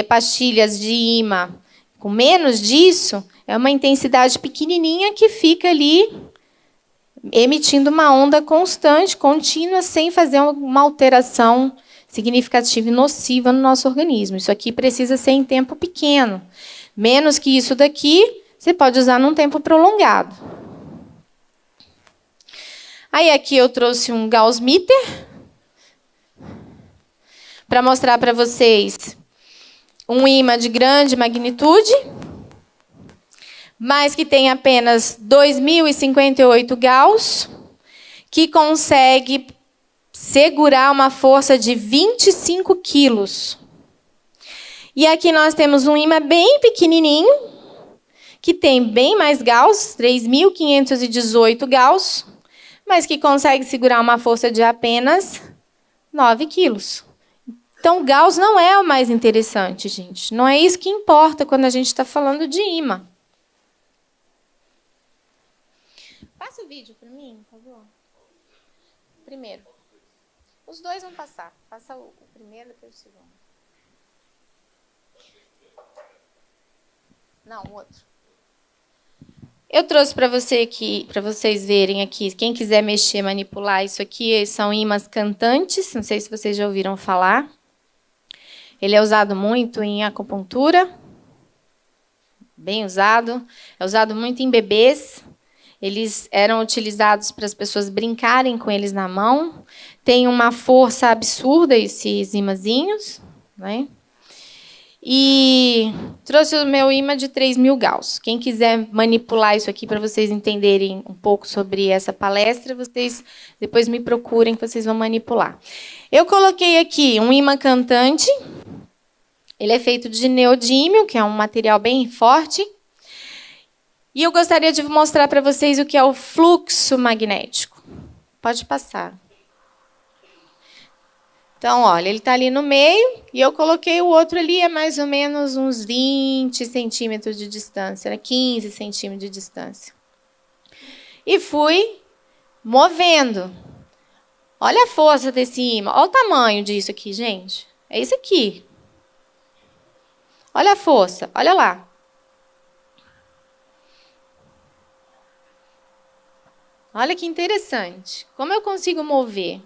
pastilhas de ímã com menos disso, é uma intensidade pequenininha que fica ali emitindo uma onda constante, contínua, sem fazer uma alteração significativa e nociva no nosso organismo. Isso aqui precisa ser em tempo pequeno. Menos que isso daqui, você pode usar num tempo prolongado. Aí aqui eu trouxe um Gauss-Meter para mostrar para vocês um ímã de grande magnitude, mas que tem apenas 2058 Gauss, que consegue segurar uma força de 25 quilos. E aqui nós temos um ímã bem pequenininho, que tem bem mais Gauss, 3.518 Gauss, mas que consegue segurar uma força de apenas 9 quilos. Então, Gauss não é o mais interessante, gente. Não é isso que importa quando a gente está falando de ímã. Passa o vídeo para mim, por favor. Primeiro. Os dois vão passar. Passa o primeiro e o segundo. Não, o outro. Eu trouxe para vocês verem aqui. Quem quiser mexer, manipular isso aqui, são ímãs cantantes. Não sei se vocês já ouviram falar. Ele é usado muito em acupuntura. Bem usado. É usado muito em bebês. Eles eram utilizados para as pessoas brincarem com eles na mão. Tem uma força absurda esses ímãzinhos, né? E trouxe o meu ímã de 3.000 Gauss. Quem quiser manipular isso aqui para vocês entenderem um pouco sobre essa palestra, vocês depois me procurem que vocês vão manipular. Eu coloquei aqui um ímã cantante. Ele é feito de neodímio, que é um material bem forte. E eu gostaria de mostrar para vocês o que é o fluxo magnético. Pode passar. Então, olha, ele está ali no meio e eu coloquei o outro ali a mais ou menos uns 20 centímetros de distância, né? 15 centímetros de distância. e fui movendo. Olha a força desse ímã. Olha o tamanho disso aqui, gente. É isso aqui. Olha a força. Olha lá. Olha que interessante. Como eu consigo mover?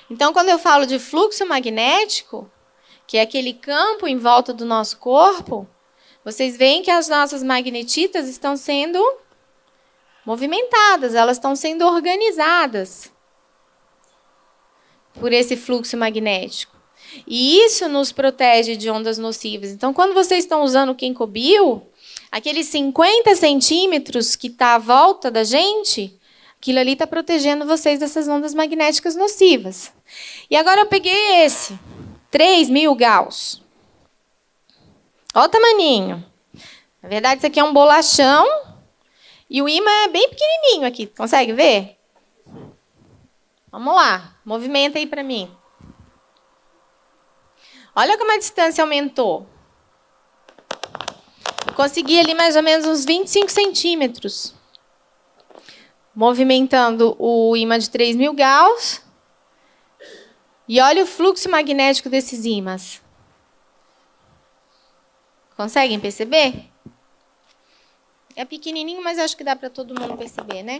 Então, quando eu falo de fluxo magnético, que é aquele campo em volta do nosso corpo, vocês veem que as nossas magnetitas estão sendo movimentadas, elas estão sendo organizadas por esse fluxo magnético. E isso nos protege de ondas nocivas. Então, quando vocês estão usando o Ginkgo Bio, aqueles 50 centímetros que está à volta da gente, aquilo ali está protegendo vocês dessas ondas magnéticas nocivas. E agora eu peguei esse, 3.000 Gauss. Olha o tamaninho. Na verdade, isso aqui é um bolachão e o ímã é bem pequenininho aqui. Consegue ver? Vamos lá, movimenta aí para mim. Olha como a distância aumentou. Consegui ali mais ou menos uns 25 centímetros. Movimentando o ímã de 3.000 Gauss. E olha o fluxo magnético desses ímãs. Conseguem perceber? É pequenininho, mas acho que dá para todo mundo perceber, né?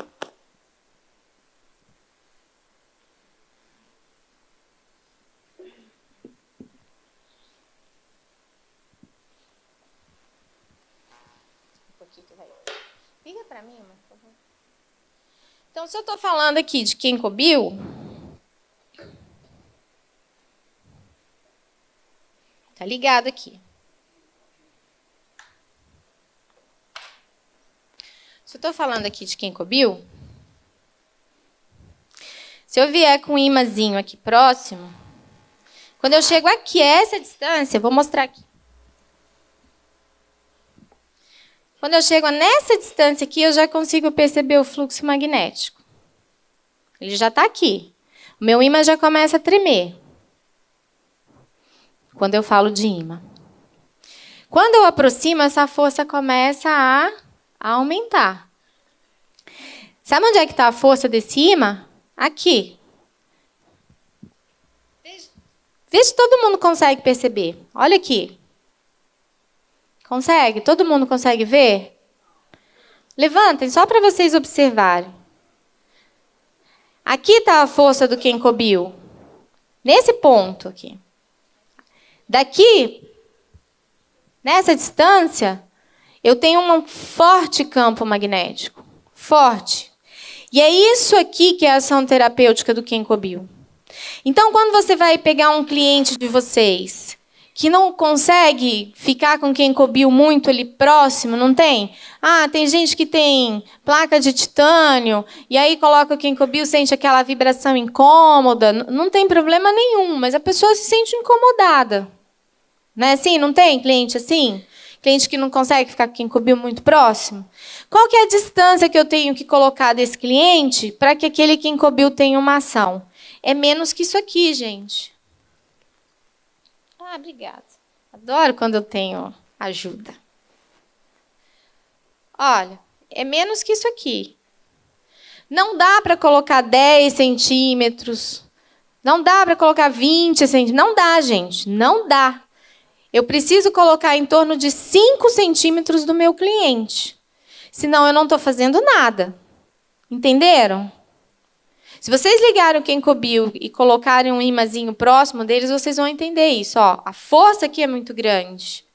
Liga para mim, por favor. Então, se eu estou falando aqui de Ginkgo Bio, tá ligado aqui. Se eu estou falando aqui de Ginkgo Bio, se eu vier com um imãzinho aqui próximo, quando eu chego aqui a essa distância, eu vou mostrar aqui. Quando eu chego nessa distância aqui, eu já consigo perceber o fluxo magnético. Ele já está aqui. O meu ímã já começa a tremer. Quando eu falo de ímã. Quando eu aproximo, essa força começa a aumentar. Sabe onde é que está a força desse ímã? Aqui. Vê se todo mundo consegue perceber. Olha aqui. Consegue? Todo mundo consegue ver? Levantem, só para vocês observarem. Aqui está a força do Ginkgo Bio. Nesse ponto aqui. Daqui, nessa distância, eu tenho um forte campo magnético. Forte. E é isso aqui que é a ação terapêutica do Ginkgo Bio. Então, quando você vai pegar um cliente de vocês que não consegue ficar com o Ginkgo Bio muito ali próximo, não tem? Ah, tem gente que tem placa de titânio, e aí coloca o Ginkgo Bio, sente aquela vibração incômoda. Não tem problema nenhum, mas a pessoa se sente incomodada. Não é assim? Não tem cliente assim? Cliente que não consegue ficar com o Ginkgo Bio muito próximo? Qual que é a distância que eu tenho que colocar desse cliente para que aquele Ginkgo Bio tenha uma ação? É menos que isso aqui, gente. Ah, obrigada. Adoro quando eu tenho ajuda. Olha, é menos que isso aqui. Não dá para colocar 10 centímetros. Não dá para colocar 20 centímetros. Não dá, gente. Não dá. Eu preciso colocar em torno de 5 centímetros do meu cliente. Senão eu não estou fazendo nada. Entenderam? Se vocês ligarem o Ginkgo Bio e colocarem um imãzinho próximo deles, vocês vão entender isso. Ó, a força aqui é muito grande.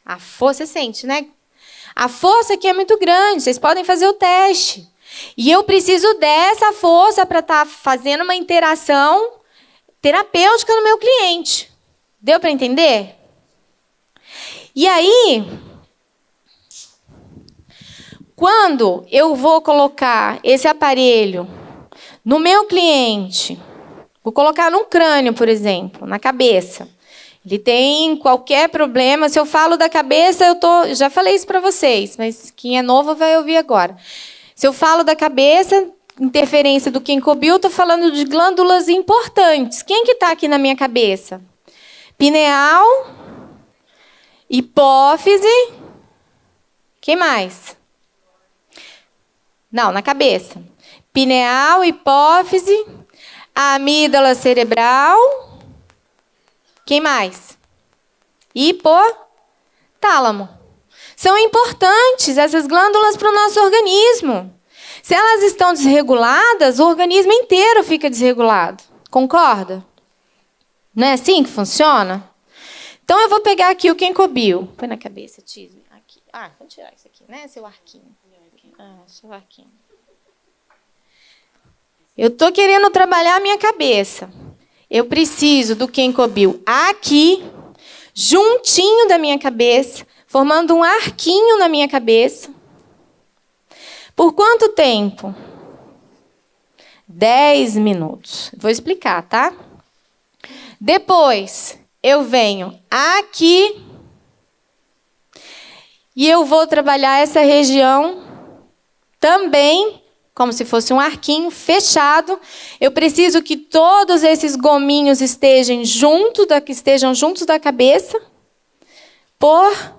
A força, você sente, né? A força aqui é muito grande. Vocês podem fazer o teste. E eu preciso dessa força para estar fazendo uma interação terapêutica no meu cliente. Deu para entender? E aí, quando eu vou colocar esse aparelho no meu cliente, vou colocar num crânio, por exemplo, na cabeça. Ele tem qualquer problema. Se eu falo da cabeça, já falei isso para vocês, mas quem é novo vai ouvir agora. Se eu falo da cabeça, interferência do Ginkgo Bio, estou falando de glândulas importantes. Quem que está aqui na minha cabeça? Pineal, hipófise, quem mais? Não, na cabeça. Pineal, hipófise, amígdala cerebral. Quem mais? Hipotálamo. São importantes essas glândulas para o nosso organismo. Se elas estão desreguladas, o organismo inteiro fica desregulado. Concorda? Não é assim que funciona? Então, eu vou pegar aqui o Ginkgo. Põe na cabeça, Tisme. Aqui. Vou tirar isso aqui, né? Seu arquinho. Seu arquinho. Eu estou querendo trabalhar a minha cabeça. Eu preciso do Ginkgo aqui, juntinho da minha cabeça, formando um arquinho na minha cabeça. Por quanto tempo? 10 minutos. Vou explicar, tá? Depois, eu venho aqui e eu vou trabalhar essa região também, como se fosse um arquinho fechado. Eu preciso que todos esses gominhos estejam juntos da cabeça por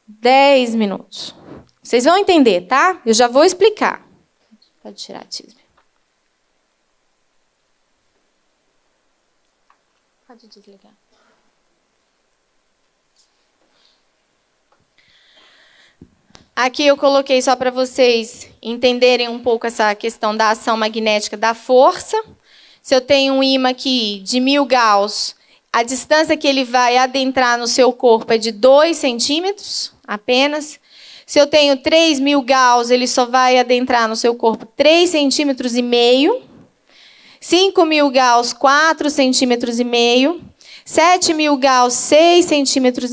10 minutos. Vocês vão entender, tá? Eu já vou explicar. Pode tirar, Tisbe. Pode desligar. Aqui eu coloquei só para vocês entenderem um pouco essa questão da ação magnética da força. Se eu tenho um ímã aqui de 1000 Gauss, a distância que ele vai adentrar no seu corpo é de 2 centímetros apenas. Se eu tenho 3000 Gauss, ele só vai adentrar no seu corpo 3,5 centímetros. 5000 Gauss, 4,5 centímetros. 7000 Gauss, 6,5 centímetros.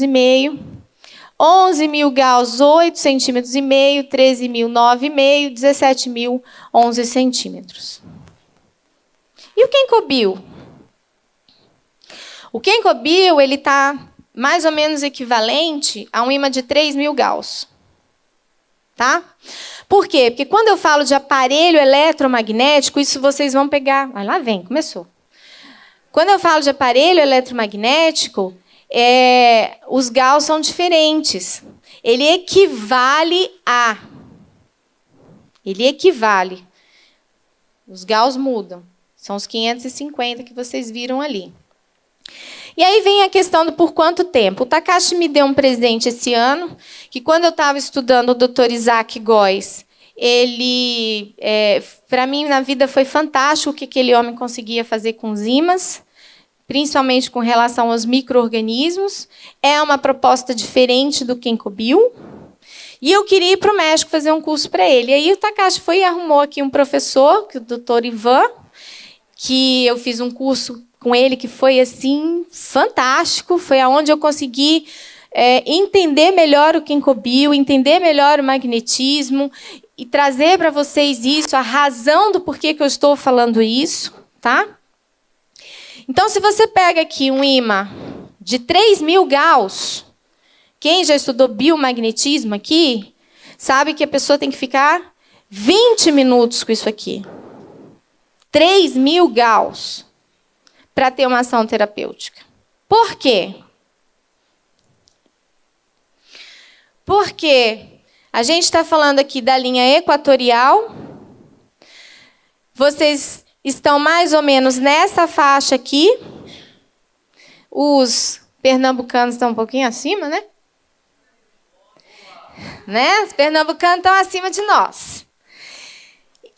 11.000 Gauss, 8,5 centímetros. 13.000, 9,5. 17.000, 11 centímetros. E o Ginkgo? O Ginkgo, ele está mais ou menos equivalente a um ímã de 3.000 Gauss. Tá? Por quê? Porque quando eu falo de aparelho eletromagnético, isso vocês vão pegar... lá vem, começou. Quando eu falo de aparelho eletromagnético, os Gauss são diferentes. Ele equivale a... Os Gauss mudam. São os 550 que vocês viram ali. E aí vem a questão do por quanto tempo. O Takashi me deu um presente esse ano, que quando eu estava estudando o Dr. Isaac Góes, ele, para mim, na vida foi fantástico o que aquele homem conseguia fazer com os ímãs, principalmente com relação aos micro-organismos. É uma proposta diferente do Ginkgo. E eu queria ir para o México fazer um curso para ele. E aí o Takashi foi e arrumou aqui um professor, o Dr. Ivan, que eu fiz um curso com ele que foi assim fantástico. Foi aonde eu consegui entender melhor o Ginkgo, entender melhor o magnetismo e trazer para vocês isso, a razão do porquê que eu estou falando isso, tá? Então, se você pega aqui um ímã de 3.000 Gauss, quem já estudou biomagnetismo aqui, sabe que a pessoa tem que ficar 20 minutos com isso aqui. 3.000 Gauss para ter uma ação terapêutica. Por quê? Porque a gente está falando aqui da linha equatorial. Vocês estão mais ou menos nessa faixa aqui. Os pernambucanos estão um pouquinho acima, né? Os pernambucanos estão acima de nós.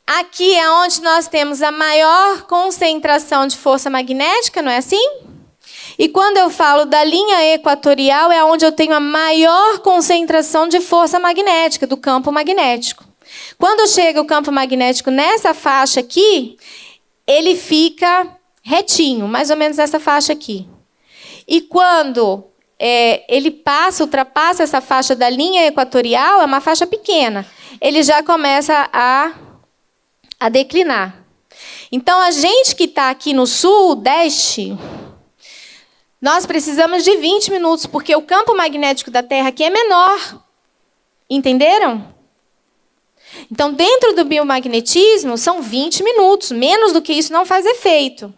Aqui é onde nós temos a maior concentração de força magnética, não é assim? E quando eu falo da linha equatorial, é onde eu tenho a maior concentração de força magnética, do campo magnético. Quando chega o campo magnético nessa faixa aqui, ele fica retinho, mais ou menos nessa faixa aqui. E quando ele ultrapassa essa faixa da linha equatorial, é uma faixa pequena, ele já começa a declinar. Então, a gente que está aqui no sudeste, nós precisamos de 20 minutos, porque o campo magnético da Terra aqui é menor. Entenderam? Então, dentro do biomagnetismo, são 20 minutos. Menos do que isso não faz efeito.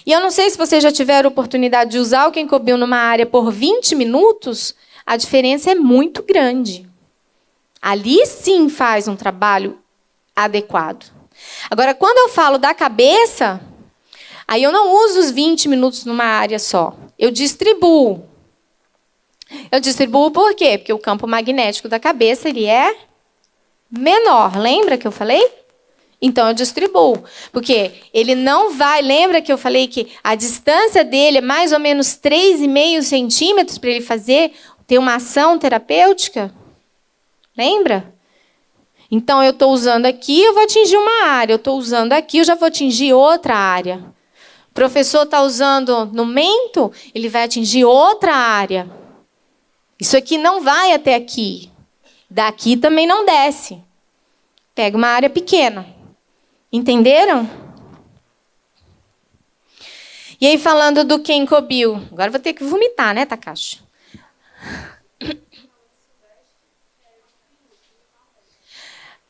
E eu não sei se vocês já tiveram oportunidade de usar o Ginkgo numa área por 20 minutos, a diferença é muito grande. Ali sim faz um trabalho adequado. Agora, quando eu falo da cabeça, aí eu não uso os 20 minutos numa área só. Eu distribuo. Eu distribuo por quê? Porque o campo magnético da cabeça ele é menor. Lembra que eu falei? Então, eu distribuo. Porque ele não vai... Lembra que eu falei que a distância dele é mais ou menos 3,5 centímetros para ele ter uma ação terapêutica? Lembra? Então, eu estou usando aqui, eu vou atingir uma área. Eu estou usando aqui, eu já vou atingir outra área. O professor está usando no mento, ele vai atingir outra área. Isso aqui não vai até aqui. Daqui também não desce. Pega uma área pequena. Entenderam? E aí, falando do Kenkobil. Agora vou ter que vomitar, né, Takashi?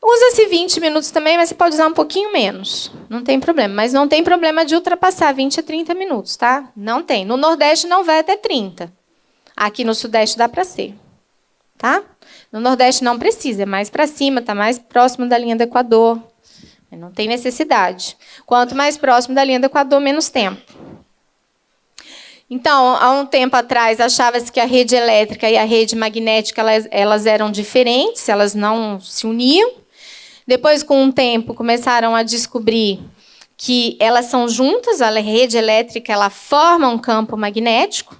Usa-se 20 minutos também, mas você pode usar um pouquinho menos. Não tem problema. Mas não tem problema de ultrapassar 20 a 30 minutos, tá? Não tem. No Nordeste não vai até 30. Aqui no Sudeste dá para ser. Tá? No Nordeste não precisa. É mais para cima, está mais próximo da linha do Equador. Não tem necessidade. Quanto mais próximo da linha do Equador, menos tempo. Então, há um tempo atrás, achava-se que a rede elétrica e a rede magnética elas eram diferentes, elas não se uniam. Depois, com um tempo, começaram a descobrir que elas são juntas, a rede elétrica ela forma um campo magnético,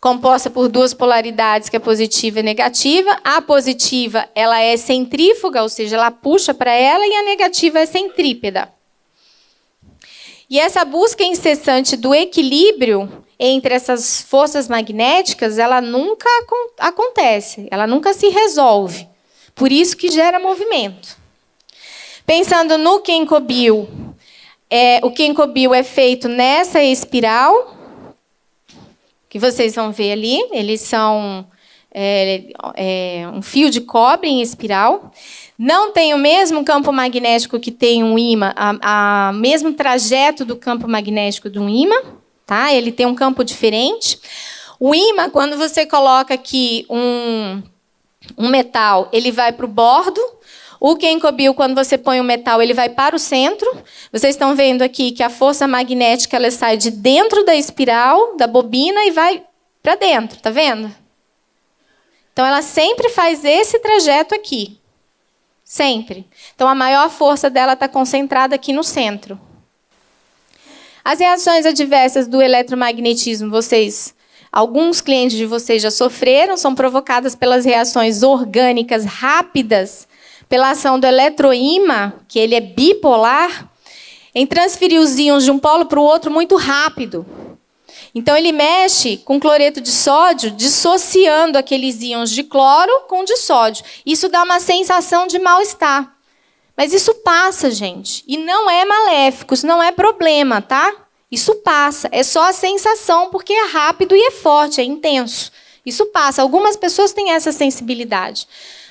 composta por duas polaridades, que é positiva e negativa. A positiva ela é centrífuga, ou seja, ela puxa para ela, e a negativa é centrípeta. E essa busca incessante do equilíbrio entre essas forças magnéticas, ela nunca acontece, ela nunca se resolve. Por isso que gera movimento. Pensando no Kenkobil, o Kenkobil é feito nessa espiral, que vocês vão ver ali. Eles são um fio de cobre em espiral. Não tem o mesmo campo magnético que tem um ímã, o mesmo trajeto do campo magnético de um ímã. Tá? Ele tem um campo diferente. O ímã, quando você coloca aqui um metal, ele vai para o bordo. O Kenkobil, quando você põe o metal, ele vai para o centro. Vocês estão vendo aqui que a força magnética ela sai de dentro da espiral, da bobina, e vai para dentro. Tá vendo? Então, ela sempre faz esse trajeto aqui. Sempre. Então, a maior força dela está concentrada aqui no centro. As reações adversas do eletromagnetismo, alguns clientes de vocês já sofreram, são provocadas pelas reações orgânicas rápidas, pela ação do eletroímã, que ele é bipolar, em transferir os íons de um polo para o outro muito rápido. Então, ele mexe com cloreto de sódio, dissociando aqueles íons de cloro com de sódio. Isso dá uma sensação de mal-estar. Mas isso passa, gente. E não é maléfico, isso não é problema, tá? Isso passa. É só a sensação, porque é rápido e é forte, é intenso. Isso passa. Algumas pessoas têm essa sensibilidade.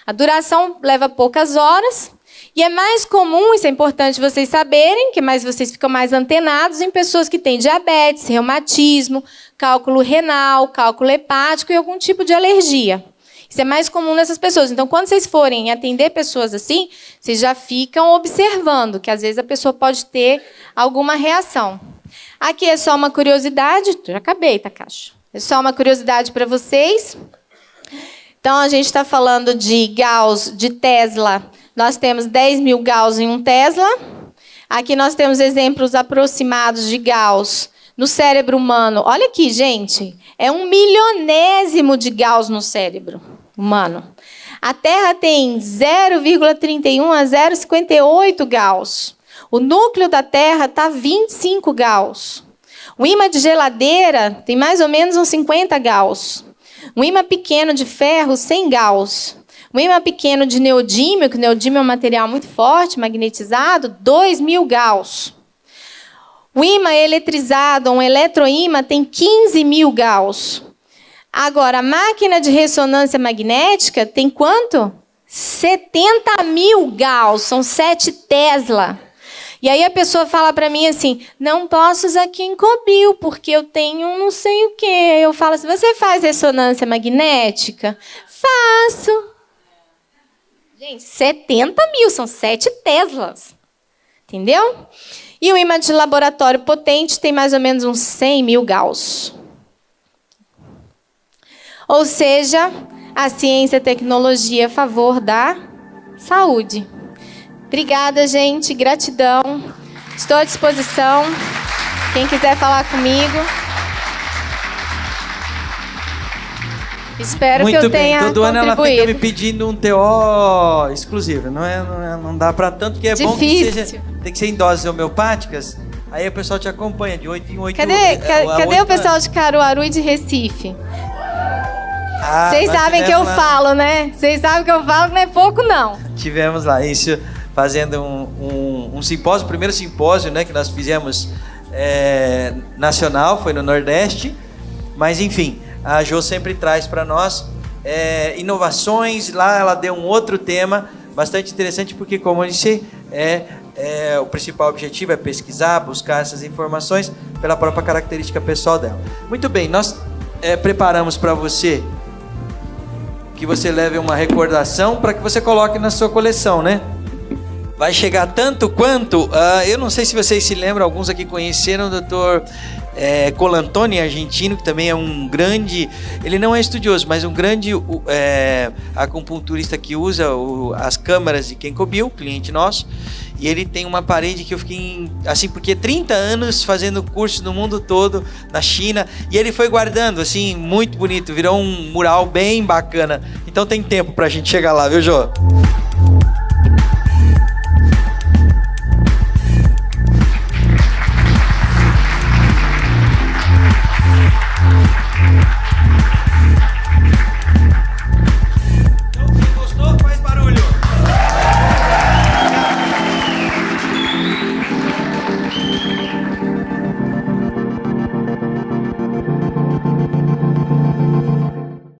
A duração leva poucas horas. E é mais comum, isso é importante vocês saberem, que vocês ficam mais antenados em pessoas que têm diabetes, reumatismo, cálculo renal, cálculo hepático e algum tipo de alergia. Isso é mais comum nessas pessoas. Então, quando vocês forem atender pessoas assim, vocês já ficam observando, que às vezes a pessoa pode ter alguma reação. Aqui é só uma curiosidade. Já acabei, Takashi? É só uma curiosidade para vocês. Então, a gente está falando de Gauss, de Tesla. Nós temos 10.000 Gauss em um Tesla. Aqui nós temos exemplos aproximados de Gauss no cérebro humano. Olha aqui, gente. É 1/1000º de Gauss no cérebro humano. A Terra tem 0,31 a 0,58 Gauss. O núcleo da Terra está 25 Gauss. O ímã de geladeira tem mais ou menos uns 50 Gauss. Um ímã pequeno de ferro, 100 Gauss. Um ímã pequeno de neodímio, que o neodímio é um material muito forte, magnetizado, 2.000 Gauss. O ímã eletrizado, um eletroímã, tem 15.000 Gauss. Agora, a máquina de ressonância magnética tem quanto? 70.000 Gauss, são 7 Tesla. E aí a pessoa fala para mim assim, não posso usar Kenkobil, porque eu tenho não sei o quê. Eu falo assim, você faz ressonância magnética? Faço. Gente, 70 mil, são 7 Teslas. Entendeu? E o ímã de laboratório potente tem mais ou menos uns 100 mil Gauss. Ou seja, a ciência e a tecnologia a favor da saúde. Obrigada, gente. Gratidão. Estou à disposição. Quem quiser falar comigo. Espero que eu tenha contribuído. Todo ano ela fica me pedindo um TO exclusivo. Não dá para tanto, porque é difícil. Bom que seja, tem que ser em doses homeopáticas. Aí o pessoal te acompanha de 8 em 8. Cadê o pessoal de Caruaru e de Recife? Vocês sabem que eu falo, né? Vocês sabem que eu falo, não é pouco, não. Tivemos lá isso, fazendo um simpósio, o primeiro simpósio, né, que nós fizemos nacional, foi no Nordeste. Mas, enfim, a Jo sempre traz para nós inovações. Lá ela deu um outro tema bastante interessante, porque, como eu disse, o principal objetivo é pesquisar, buscar essas informações pela própria característica pessoal dela. Muito bem, nós preparamos para você que você leve uma recordação para que você coloque na sua coleção, né? Vai chegar tanto quanto... eu não sei se vocês se lembram, alguns aqui conheceram o Dr. Colantoni, argentino, que também é um grande... Ele não é estudioso, mas um grande acupunturista que usa as câmaras de Ginkgo Biloba, cliente nosso. E ele tem uma parede que eu fiquei assim, porque 30 anos fazendo curso no mundo todo, na China, e ele foi guardando, assim, muito bonito, virou um mural bem bacana. Então tem tempo pra gente chegar lá, viu, Jô?